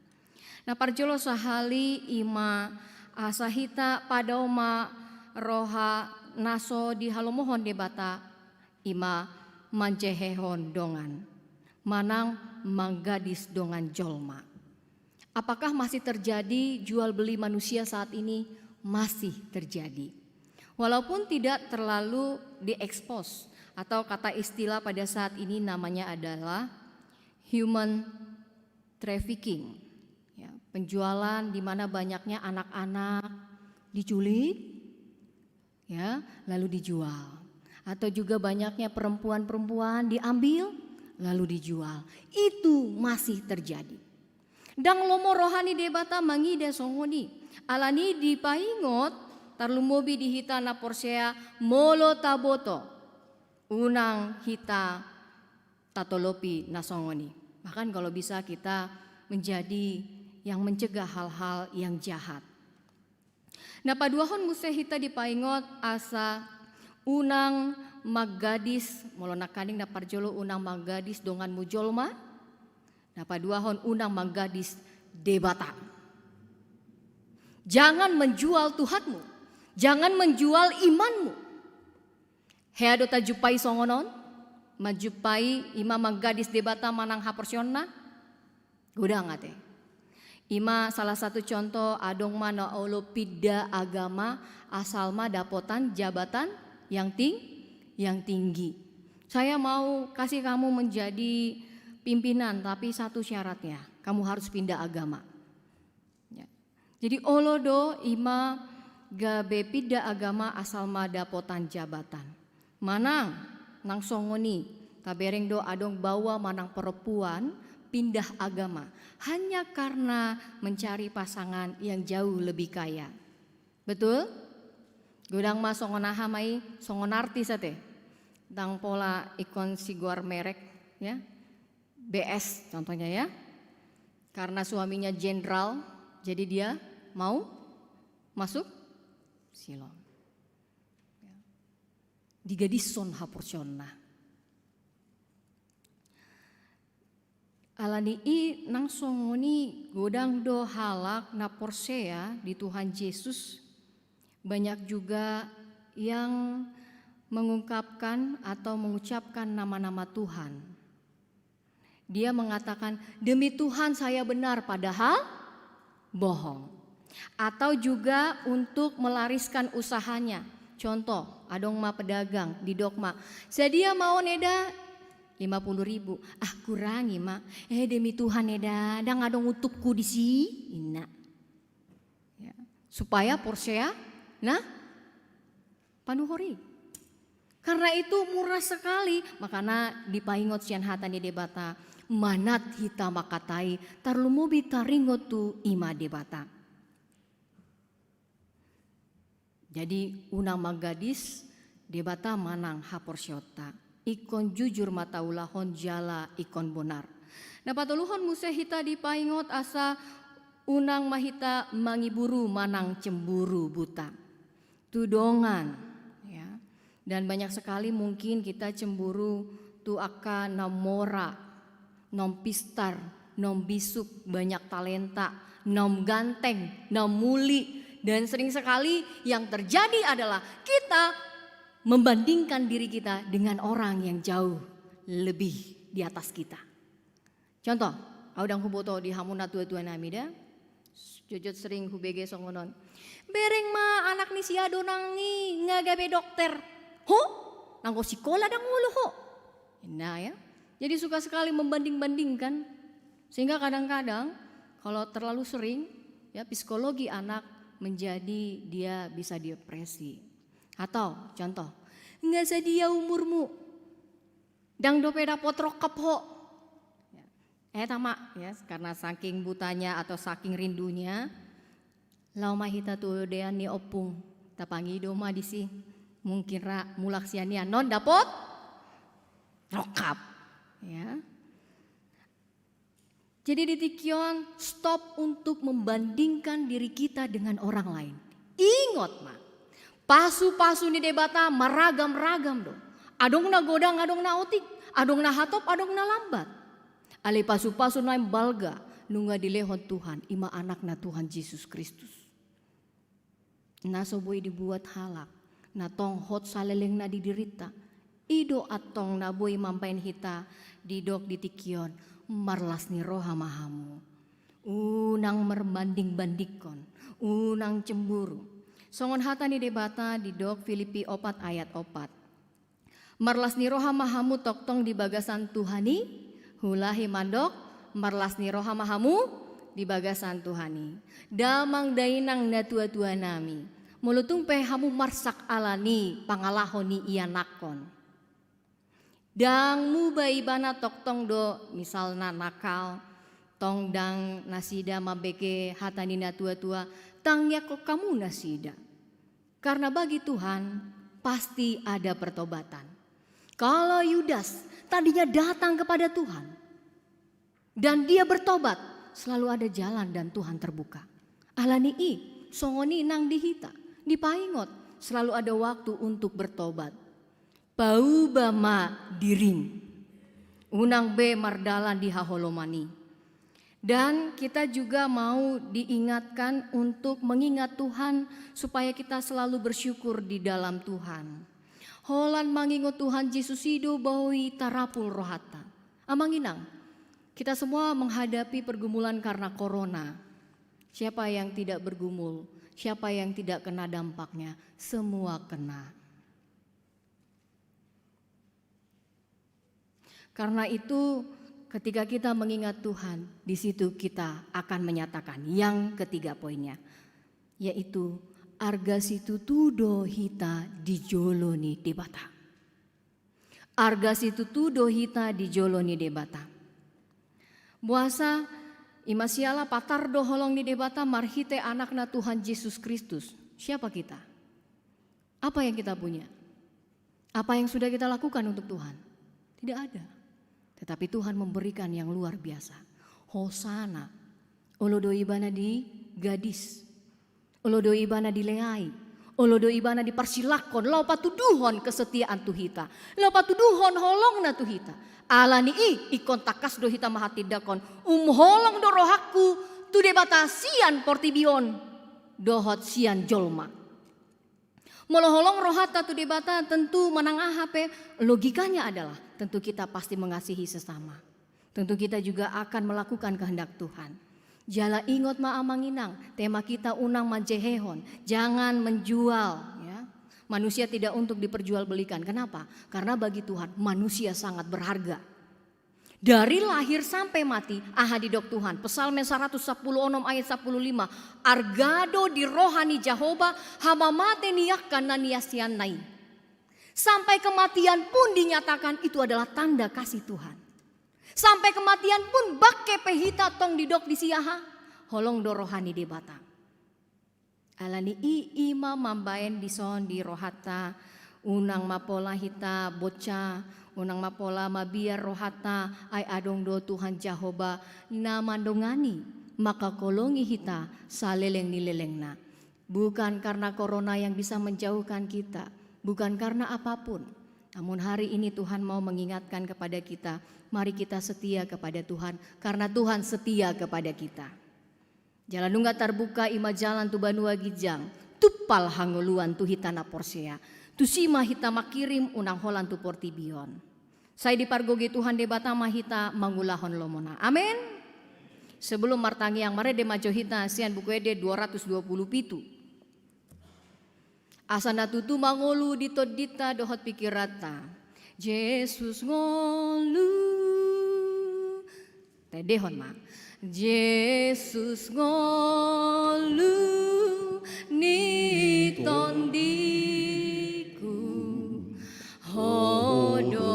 Nah parjolo sahali ima asahita padoma roha naso di halomohon debata ima manjehehon dongan manang manggadis dongan jolma. Apakah masih terjadi jual beli manusia saat ini? Masih terjadi. Walaupun tidak terlalu diekspos atau kata istilah pada saat ini namanya adalah human trafficking. Penjualan di mana banyaknya anak-anak diculik, ya, lalu dijual. Atau juga banyaknya perempuan-perempuan diambil, lalu dijual. Itu masih terjadi. Dang lomo rohani debata mangide songoni. Alani dipaingot tarlumobi di hita na porsea molo taboto. Unang hita tatolopi nasongoni. Bahkan kalau bisa kita menjadi yang mencegah hal-hal yang jahat. Nah paduahon musehita dipaingot asa unang maggadis molo nakaning na parjolo unang maggadis dongan mujolma. Nah paduahon unang maggadis debata. Jangan menjual Tuhanmu, jangan menjual imanmu. Heado tajupai songonon, majupai ima maggadis debata manang haporsyonna. Gudang ate. Ima salah satu contoh adong mana olo pida agama asalma dapotan jabatan yang tinggi. Saya mau kasih kamu menjadi pimpinan tapi satu syaratnya, kamu harus pindah agama. Ya. Jadi olo do ima gabe pida agama asalma dapotan jabatan. Manang nang songoni tabereng do adong bawa manang perempuan pindah agama hanya karena mencari pasangan yang jauh lebih kaya. Betul? Gudang mas songonaha mai songonarti sate. Tang pola ikon siguar merek ya. BS contohnya ya. Karena suaminya jenderal jadi dia mau masuk silon. Digadison haporsyonna. Alani i nang songoni godang do halak na porsea di Tuhan Yesus. Banyak juga yang mengungkapkan atau mengucapkan nama-nama Tuhan. Dia mengatakan demi Tuhan saya benar padahal bohong. Atau juga untuk melariskan usahanya. Contoh adong ma pedagang di Dokma. Sedia mau neda 50.000, kurangi mak. Demi Tuhan eda, dang adong utupku di sini. Ya. Supaya porsea, nah, panuhori. Karena itu murah sekali, makanya dipaingot sian hatani debata. Manat hita makatai, tarlumubi taringot tu ima debata. Jadi unang maggadis debata manang haporsyota. Ikon jujur mataulahon jala ikon bonar. Nah patuluhon musehita dipaingot asa unang mahita mangiburu manang cemburu buta. Tudongan ya. Dan banyak sekali mungkin kita cemburu tu aka namora, nom pistar, nom bisuk, banyak talenta, nom ganteng, nom muli. Dan sering sekali yang terjadi adalah kita membandingkan diri kita dengan orang yang jauh lebih di atas kita. Contoh, audang huboto di hamuna tua-tua namida, jojot sering hubege songonon. Bereng ma anak ni si ado nangi ngagabe dokter. Ho? Nangko sikola dang ulo ho. Nah ya. Jadi suka sekali membanding-bandingkan. Sehingga kadang-kadang kalau terlalu sering ya psikologi anak menjadi dia bisa depresi. Atau contoh, nggak sedia umurmu, dang dopeda potrok ho. Tama ya, karena saking butanya atau saking rindunya, lau mahita tu dean ni opung, tapangi doma disi, mungkin ra mulak siania non dapot rokap, ya. Jadi di Tikion stop untuk membandingkan diri kita dengan orang lain. Ingat mah, pasu-pasu ni debata maragam-ragam do. Adong na godang, adong na otik, adong na hatop, adong na lambat. Ali pasu-pasu na balga nunga dilehon Tuhan, ima anak na Tuhan Yesus Kristus. Naso boy dibuat halak, na tong hot saleleng na didirita. Ido atong na boy mampain hita didok di Tikion. Marlas ni roha mahamu, unang merbanding-bandingkon, unang cemburu. Songon hata ni debata di dok Filipi 4 ayat 4. Marlas ni roha mahamu toktong di bagasan Tuhani, hulahi mandok, marlas ni roha mahamu di bagasan Tuhani. Damang dainang na tua-tua nami, mulutung pehamu marsak alani pangalahoni iya nakon. Dang muba ibana toktong do misalna nakal tong dang nasida mabeke hatanina tua-tua tang yako kamu nasida. Karena bagi Tuhan pasti ada pertobatan. Kalau Yudas tadinya datang kepada Tuhan dan dia bertobat, selalu ada jalan dan Tuhan terbuka. Alani i songoni nang dihita, dipaingot, selalu ada waktu untuk bertobat. Bau bama diring, unang be mardalan di haholomani. Dan kita juga mau diingatkan untuk mengingat Tuhan supaya kita selalu bersyukur di dalam Tuhan. Holan mangingot Tuhan Yesus hidup bawi tarapul rohata. Amanginang, kita semua menghadapi pergumulan karena corona. Siapa yang tidak bergumul, siapa yang tidak kena dampaknya, semua kena. Karena itu ketika kita mengingat Tuhan, di situ kita akan menyatakan yang ketiga poinnya, yaitu arga situ tudo hita dijoloni debata. Arga situ tudo hita dijoloni debata. Buasa imasiala patar do holong ni debata marhite anakna Tuhan Yesus Kristus. Siapa kita? Apa yang kita punya? Apa yang sudah kita lakukan untuk Tuhan? Tidak ada. Tetapi Tuhan memberikan yang luar biasa. Hosana. Olodo ibana di gadis. Olodo ibana di leai. Olodo ibana di persilakon. Lau patuduhon kesetiaan tuhita. Lau patuduhon holong na tuhita. Alani ikon takas do hita mahatidakon. Holong do rohaku. Tu debata sian portibion. Dohot sian jolma. Moloholong rohata tu debata tentu menang ahape. Logikanya adalah tentu kita pasti mengasihi sesama. Tentu kita juga akan melakukan kehendak Tuhan. Jala ingot maamanginang, tema kita unang manjehehon, jangan menjual. Ya. Manusia tidak untuk diperjualbelikan. Kenapa? Karena bagi Tuhan manusia sangat berharga. Dari lahir sampai mati, ahadidok Tuhan. Psalme 110 ayat 15. Argado di rohani Jehovah, hamamate niyakan naniasian nai. Sampai kematian pun dinyatakan itu adalah tanda kasih Tuhan. Sampai kematian pun bakke pehita tong didok di siaha. Holong do rohani debata. Alani ima mambaen dison di rohata. Unang mapola hita bocah. Unang mapola mabiar rohata. Ay adong do Tuhan Jehovah namandongani. Maka kolongi hita saleleng nilelengna. Bukan karena corona yang bisa menjauhkan kita. Bukan karena apapun. Namun hari ini Tuhan mau mengingatkan kepada kita, mari kita setia kepada Tuhan karena Tuhan setia kepada kita. Jalan nungga terbuka ima jalan tu banua gijang, tupal hanguluan tu hitana porsea, tu sima hita makirim unang holan tu portibion. Saya dipargogi Tuhan debata mahita mangulahon lomona. Amin. Sebelum martangi yang mare de majo hita sian buku ede 227. Asana tutu mangolu ditodita dohot pikirata. Yesus ngolu. Tedehon ma. Yesus ngolu ni tondiku. Hodo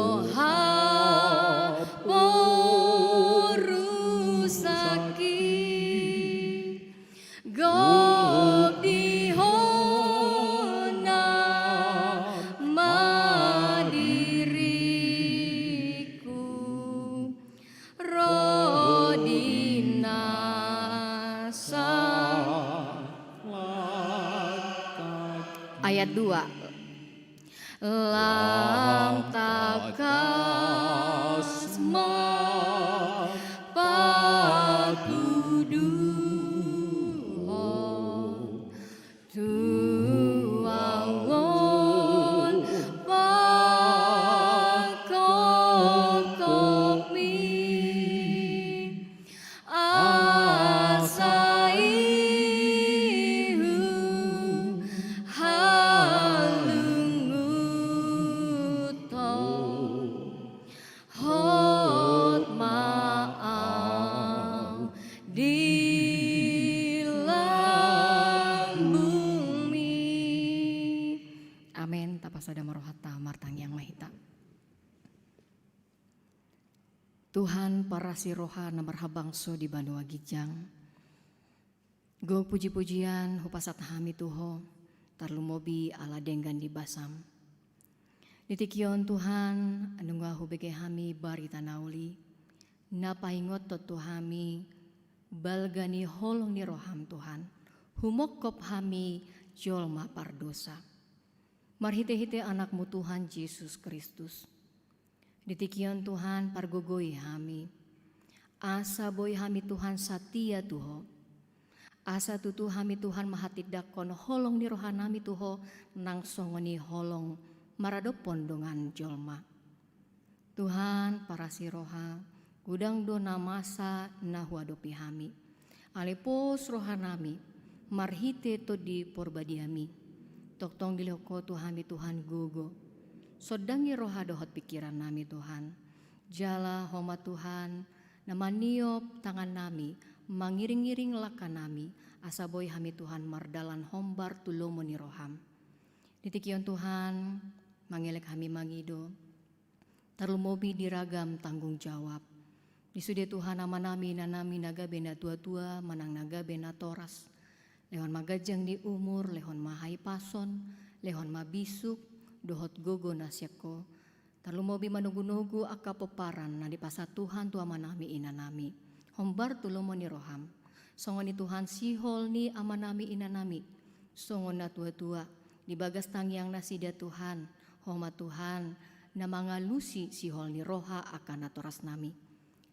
ayat 2. Lam takas ma patuduhon tuangon pakokomi asaihu halunguto hot maam di bumi. Amin. Tapasada marohata martang yang mahita. Tuhan parasi roha na marhabangso di Banua Gijang. Go puji-pujian hupasat hami tuho tarlumobi ala denggan di basam. Ditikion Tuhan anungga hubege hami bari tanauli. Napaingot to hami balgani holong ni roham Tuhan. Humokop hami jolma pardosa. Marhite-hite anakmu Tuhan Yesus Kristus. Ditikion Tuhan pargogoi hami. Asa boy hami Tuhan satia tuho. Asa tutu hami Tuhan mahatidakon holong ni rohanami tuho nang songoni holong maradopon dongan jolma. Tuhan parasi roha gudang dona masa nahuadopi hami. Alepos rohanami marhite to di porbadiami. Toktong diloko tuhami Tuhan gugo. Sodangi roha dohot pikiran nami Tuhan. Jala homa Tuhan namaniop tangan nami mangiring-iring laka nami asaboy hami Tuhan mardalan hombar tulomo ni roham. Ditikion Tuhan mangelek hami mangido tarlumobi diragam tanggung jawab. Disude Tuhan nama nami nanami naga bena tua-tua manang naga bena toras. Lehon magajang di umur, lehon mahai pason, lehon mabisuk, dohot gogo nasyako. Tarlumobi manugu-nugu akka peparan na dipasa Tuhan tua manami inanami. Hombar tulomo ni roham. Songon ni Tuhan sihol ni amanami inanami. Songon na tua-tua, di bagas tangyang nasida Tuhan. Homa Tuhan na mga lusi sihol ni roha akan natoras nami.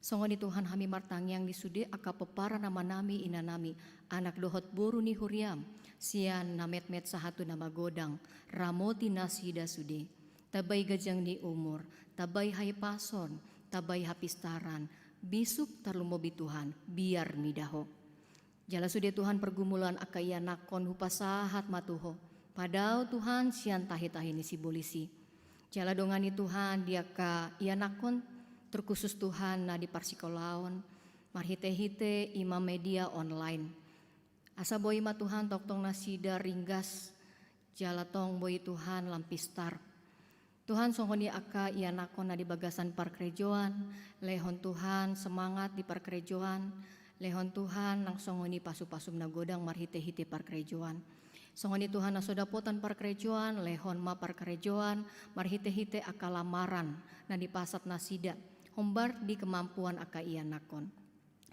Songon ni Tuhan hami martangyang disude akka peparan nama nami inanami. Anak dohot buru ni huriam. Sian namet-met sahatu nama godang. Ramoti nasida sude. Tabay gajang ni umur. Tabay hay pason. Tabay hapistaran. Bisuk tarlumobi Tuhan. Biar midaho. Jala sude Tuhan pergumulan akka ianakon hupasahat matuho. Padao Tuhan sian tahi-tahi ni si bolisi. Jala dongani Tuhan dia ka ianakon terkhusus Tuhan na di parsikolaon, marhite-hite imam media online. Asa boy ma Tuhan toktong nasida ringgas, jalatong boy Tuhan lampistar. Tuhan songoni aka ianakon na di bagasan parkrejoan, lehon Tuhan semangat di parkrejoan, lehon Tuhan nang songoni pasu-pasum na godang marhite-hite parkrejoan. Songoni Tuhan na sodapotan parkrejoan, lehon ma parkrejoan, marhite-hite aka lamaran na di pasat nasida. Hombar di kemampuan aka ianakon.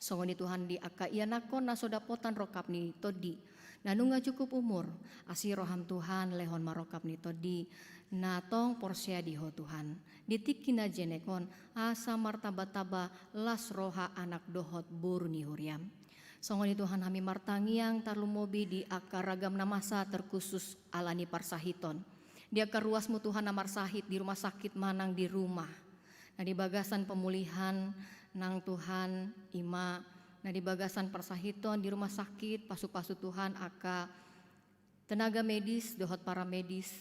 Songoni Tuhan di aka ia nakon na sodapotan rokap ni todi. Nanu nga cukup umur, asi roham Tuhan lehon marokap ni todi. Na tong porsia diho Tuhan. Ditiki na jenekon asa martaba-taba las roha anak dohot buru ni huriam. Songoni Tuhan hami martangiang tarlumobi di aka ragam na masa terkhusus alani parsahiton. Di aka ruasmu Tuhan na marsahit di rumah sakit manang di rumah. Nah di bagasan pemulihan nang Tuhan ima. Nah di bagasan parsahiton di rumah sakit pasu-pasu Tuhan aka tenaga medis dohot para medis.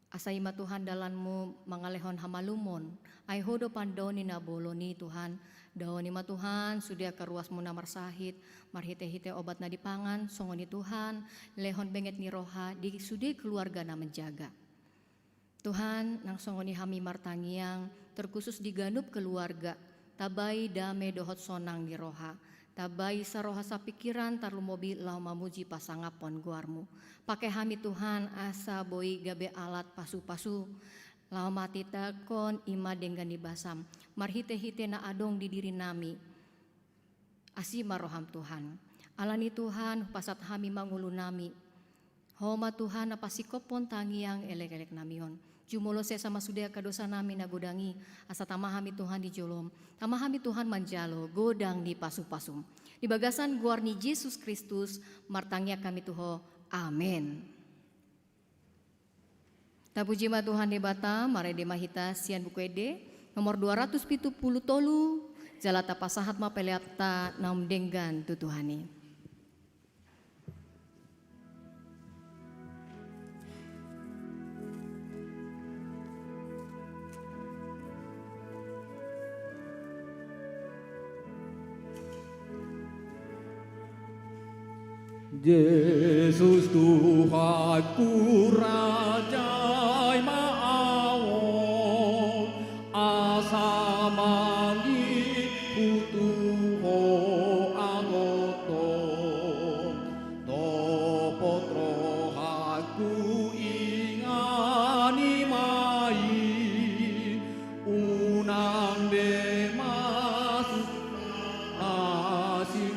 Asa ima Tuhan dalanmu mangalehon hamalumon. Ai hodo pandoni na boloni Tuhan. Daoni ma Tuhan sudia karuasmu na marsahit. Marhite-hite obat na dipangan. Songoni Tuhan lehon benget ni roha di sudi keluarga na menjaga. Tuhan nang songoni hami martangiang terkhusus diganup keluarga. Tabai dame dohot sonang di roha. Tabai saroha sa pikiran tarlumobi lau mamuji pasangapon guarmu. Pakai hami Tuhan asa boi gabe alat pasu-pasu. Lau mati takon ima denggan dibasam. Marhite-hite na adong di diri nami. Asi maroham Tuhan. Alani Tuhan pasat hami mangulu nami. Homa Tuhan napasikopon tangiang elek-elek namion. Jumulo saya sama sudia kadosa nami nagodangi. Asa tamahami Tuhan di jolom. Tamahami Tuhan manjalo godang di pasu-pasum. Di bagasan guarni Yesus Kristus martangnya kami tuho. Amin. Tapuji ma Tuhan debata mare de mahita sian bukuede nomor 270 tolu jalata pasahat ma peleata naum denggan tutuhani. Yesus Tuhanku Raja maawon asa mangi putuho angoto topotro haku ingani mai unang demas asitusi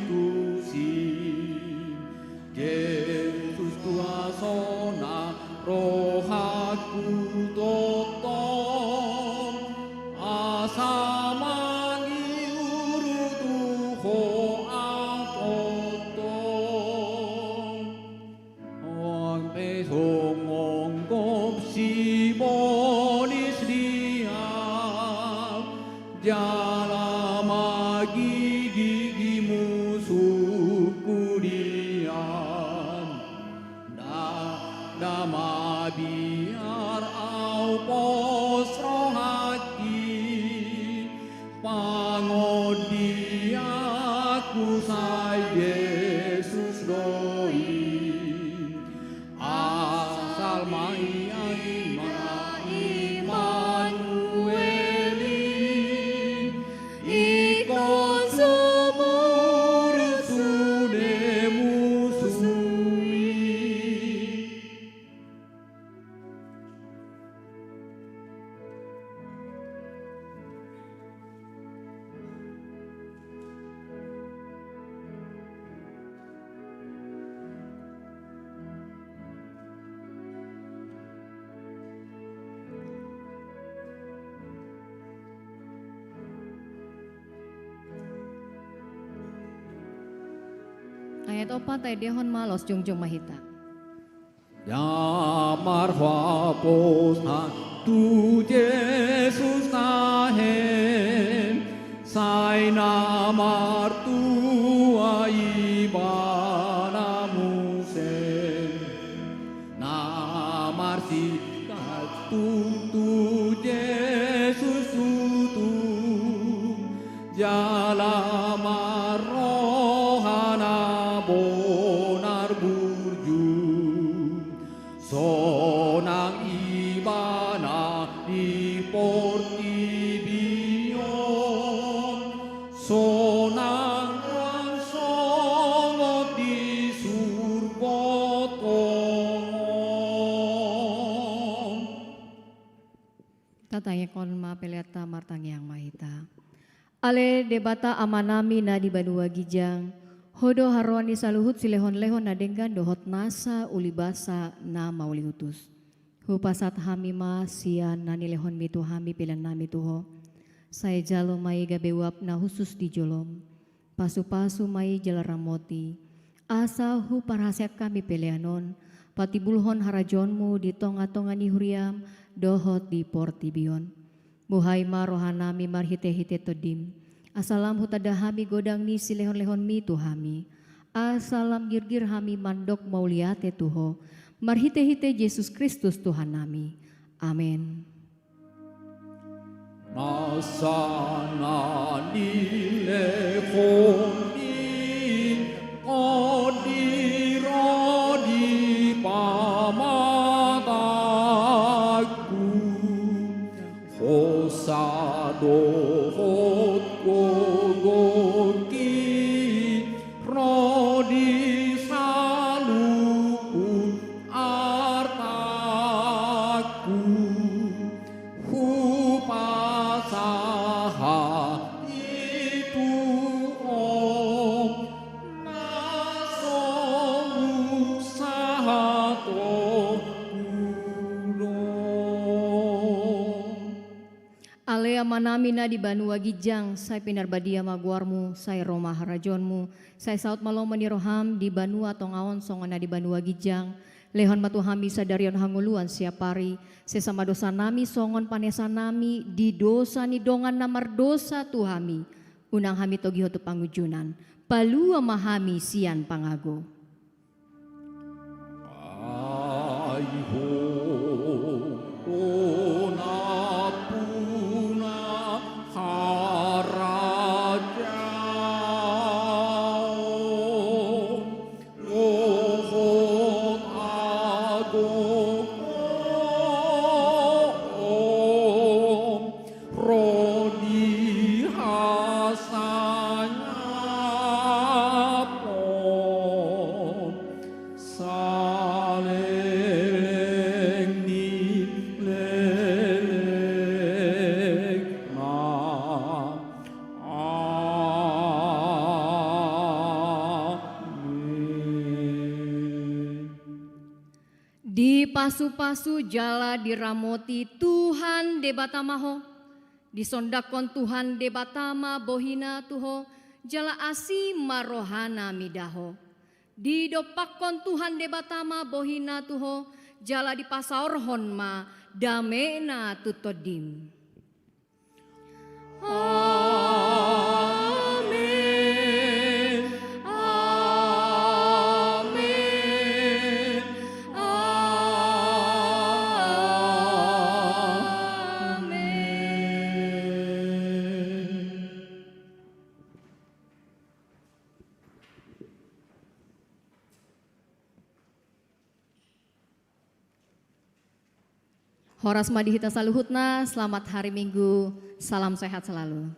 Yesus tuasona rohaku totom asa mangiuru tuho atotom on pesong ongkop si bonis dia jala magi gigi musuh kudian dama biar au pos rohati pangodi aku sai Yesus doi asal mai Immanueli ikon sumur sude musui. Ayat opat ay dehon malos jungjung mahita. Llamar vapos a tu Yesus nahen, sai namar tua ibana musen, namar si tu Yesus tu jalamar rohana bonar burju. Sonang ibana di portibion, sonang ransongot di surgotong. Tataya kon ma peleta martangiang mahita. Ale debata amanami na di Banua Gijang, hodo harwani saluhut silehon-lehon na denggan dohot nasa ulibasa na maulihutus. Hupasat hami ma sian na nilehon mitu hami pilan nami tuho. Saya jalo mai gabewap na khusus di jolom. Pasu-pasu mai jalaramoti. Asa hu parhasyak kami peleanon. Patibulhon harajonmu di tonga-tongani huriam dohot di portibion. Buhay ma rohanami marhite-hite todim. Asalam hutada hami godang ni silehon-lehon mi tuhami. Asalam girgir hami mandok mauliate tuho. Marhite-hite Yesus Kristus Tuhan nami. Amin. Nasana nilekonin kodiro di pamataku hosadohot gogoki rodi salupun artaku hupasaha itu om nasomu sahato Alea manamina di Banua Gijang, saya pinar badia maguarmu, saya Roma harajonmu, saya saut malong maniroham di Banua tongaon songona di Banua Gijang, lehon matuhami sadarion hanguluan siapari, sesama dosa nami songon panesa nami, di dosa ni dongan namar dosa tuhami, unang hami togi hotu pangujunan, palua mahami sian pangago. Di pasu-pasu jala diramoti Tuhan debatamaho, disondakon Tuhan debatama bohina tuho, jala asi marohana midaho. Di dopakon Tuhan debatama bohina tuho, jala di pasaorhon ma damena tutodim. Amin. Amin. Horas madihita saluhutna, selamat hari Minggu, salam sehat selalu.